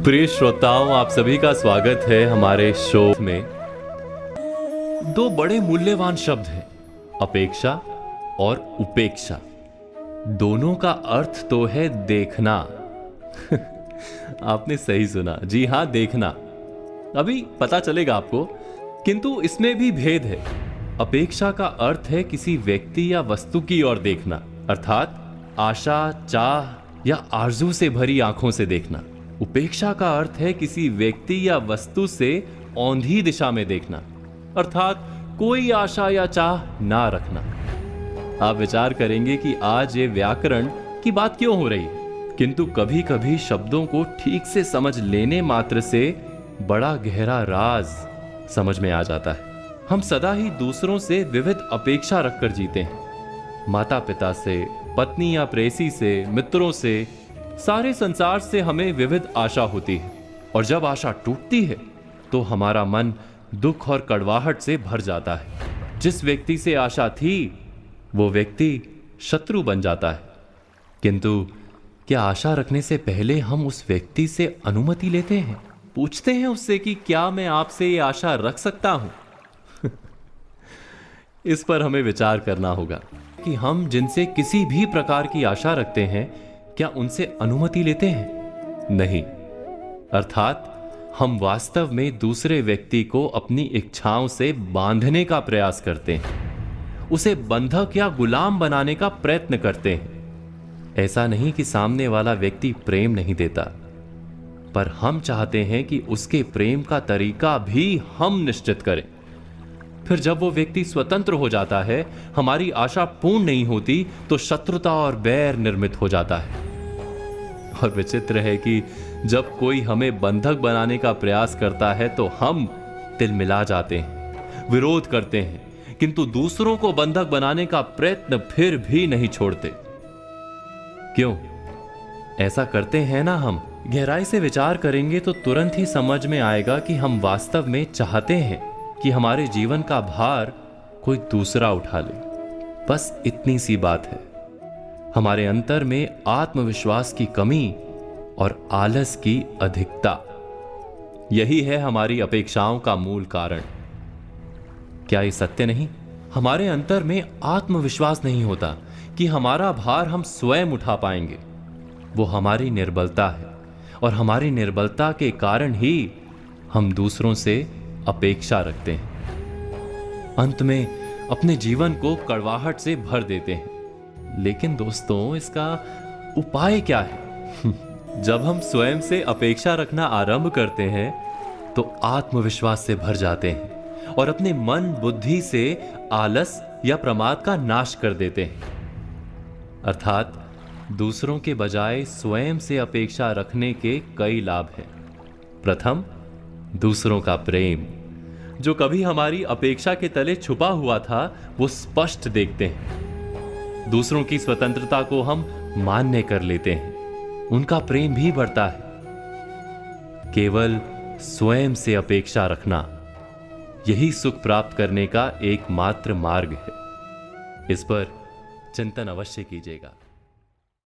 प्रिय श्रोताओं, आप सभी का स्वागत है हमारे शो में। दो बड़े मूल्यवान शब्द हैं, अपेक्षा और उपेक्षा। दोनों का अर्थ तो है देखना। आपने सही सुना, जी हां, देखना। अभी पता चलेगा आपको, किंतु इसमें भी भेद है। अपेक्षा का अर्थ है किसी व्यक्ति या वस्तु की ओर देखना, अर्थात आशा, चाह या आरजू से भरी आंखों से देखना। उपेक्षा का अर्थ है किसी व्यक्ति या वस्तु से औंधी दिशा में देखना, अर्थात कोई आशा या चाह ना रखना। आप विचार करेंगे कि आज ये व्याकरण की बात क्यों हो रही है, किंतु कभी कभी शब्दों को ठीक से समझ लेने मात्र से बड़ा गहरा राज समझ में आ जाता है। हम सदा ही दूसरों से विविध अपेक्षा रखकर जीते हैं। माता पिता से, पत्नी या प्रेयसी से, मित्रों से, सारे संसार से हमें विविध आशा होती है। और जब आशा टूटती है तो हमारा मन दुख और कड़वाहट से भर जाता है। जिस व्यक्ति से आशा थी वो व्यक्ति शत्रु बन जाता है। किंतु क्या आशा रखने से पहले हम उस व्यक्ति से अनुमति लेते हैं? पूछते हैं उससे कि क्या मैं आपसे ये आशा रख सकता हूं? इस पर हमें विचार करना होगा कि हम जिनसे किसी भी प्रकार की आशा रखते हैं, क्या उनसे अनुमति लेते हैं? नहीं। अर्थात हम वास्तव में दूसरे व्यक्ति को अपनी इच्छाओं से बांधने का प्रयास करते हैं, उसे बंधक या गुलाम बनाने का प्रयत्न करते हैं। ऐसा नहीं कि सामने वाला व्यक्ति प्रेम नहीं देता, पर हम चाहते हैं कि उसके प्रेम का तरीका भी हम निश्चित करें। फिर जब वो व्यक्ति स्वतंत्र हो जाता है, हमारी आशा पूर्ण नहीं होती, तो शत्रुता और बैर निर्मित हो जाता है। और विचित्र है कि जब कोई हमें बंधक बनाने का प्रयास करता है तो हम तिलमिला जाते हैं, विरोध करते हैं, किंतु दूसरों को बंधक बनाने का प्रयत्न फिर भी नहीं छोड़ते। क्यों ऐसा करते हैं ना? हम गहराई से विचार करेंगे तो तुरंत ही समझ में आएगा कि हम वास्तव में चाहते हैं कि हमारे जीवन का भार कोई दूसरा उठा ले। बस इतनी सी बात है। हमारे अंतर में आत्मविश्वास की कमी और आलस की अधिकता, यही है हमारी अपेक्षाओं का मूल कारण। क्या ये सत्य नहीं? हमारे अंतर में आत्मविश्वास नहीं होता कि हमारा भार हम स्वयं उठा पाएंगे। वो हमारी निर्बलता है, और हमारी निर्बलता के कारण ही हम दूसरों से अपेक्षा रखते हैं। अंत में अपने जीवन को कड़वाहट से भर देते हैं। लेकिन दोस्तों, इसका उपाय क्या है? जब हम स्वयं से अपेक्षा रखना आरंभ करते हैं तो आत्मविश्वास से भर जाते हैं और अपने मन बुद्धि से आलस या प्रमाद का नाश कर देते हैं। अर्थात दूसरों के बजाय स्वयं से अपेक्षा रखने के कई लाभ हैं। प्रथम, दूसरों का प्रेम, जो कभी हमारी अपेक्षा के तले छुपा हुआ था, वो स्पष्ट देखते हैं। दूसरों की स्वतंत्रता को हम मान्य कर लेते हैं, उनका प्रेम भी बढ़ता है। केवल स्वयं से अपेक्षा रखना, यही सुख प्राप्त करने का एकमात्र मार्ग है। इस पर चिंतन अवश्य कीजिएगा।